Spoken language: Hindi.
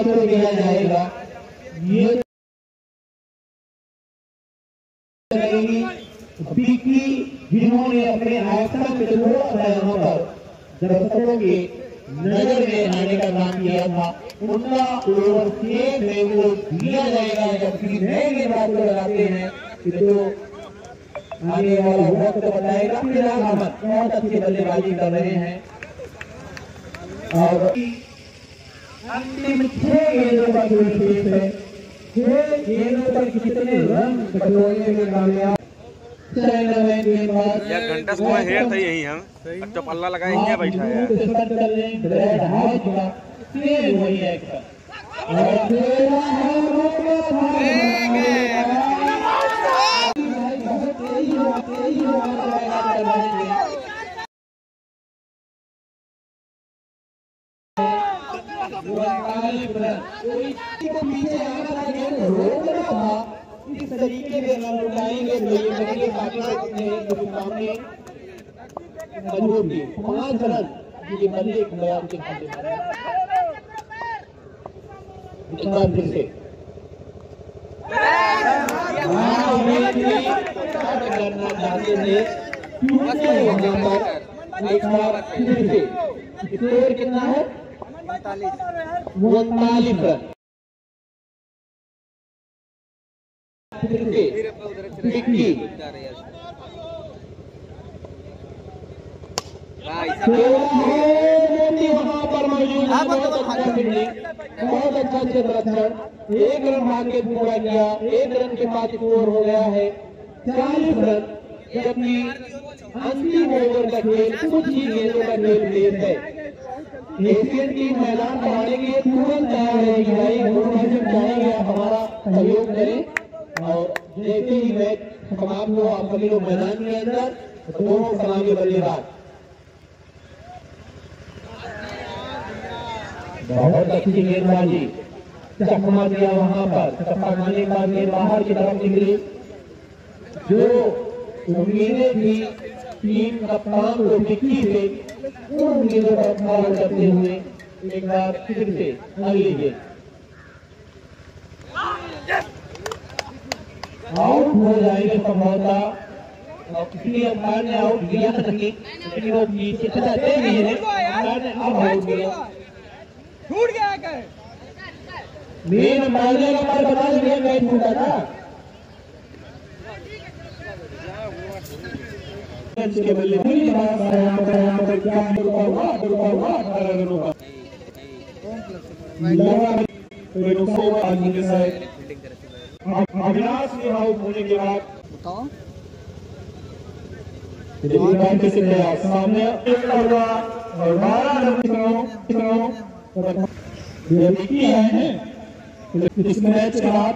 को दिया जाएगा। ये विक्की जिन्होंने अपने आयकर में थोड़ा सा यहाँ पर दर्शकों के नजर में आने का काम किया था, उनका ओवर सेफ है वो दिया जाएगा। जब किसी नए गेंदबाज को लगाते हैं तो आने वाला वक्त तो बताएगा। फिलहाल हम बहुत अच्छी बल्लेबाजी कर रहे हैं और अंतिम 6 गेंदों का जो शेष है, 6 गेंदों पर कितने रन बटोरने में कामयाब। घंटा सुबह हेर था यही हम तो पल्ला लगाएंगे बैठा है इस तरीके से रन उठाएंगे तो ये बल्ले बाकी के सामने मजबूत है। 5 रन ये बल्ले खिलाफ के खाते फिर से करना चाहते थे एक बार फिर से। स्कोर कितना है? 49 रन। विक्की वहाँ पर मौजूद बहुत अच्छा क्षेत्ररक्षण, 1 रन भाग के पूरा किया। 1 रन के बाद स्कोर हो गया है 40 रन। जबकि अंतिम ओवर का खेल कुछ ही गेंदों का खेल तेज है। एशियन टीम मैदान पर आने के लिए तुरंत तैयार है कि भाई हम चाहेंगे आप हमारा सहयोग करें और जैसे ही मैच समाप्त हो आप सभी लोग मैदान के अंदर दोनों सलामी बल्लेबाज। बहुत अच्छी गेंदबाजी, चकमा दिया वहां पर, चक्का खाने के बाद गेंद बाहर की तरफ निकली। जो उम्मीदें थी टीम कप्तान को विक्की से, उन उम्मीदों पर पालन करते हुए एक बार फिर से अगली गेंद आउट हो जाएंगे संभवतः। और किसी अंपायर ने आउट दिया नहीं, लेकिन वो पीछे से जाते नहीं है। अंपायर ने अब आउट दिया, छूट गया क्या? मेन अंपायर ने बता दिया मैच छूटा था। के बल्ले क्या अविनाश ने आउट होने के बाद सामने और 12 रन इस मैच के बाद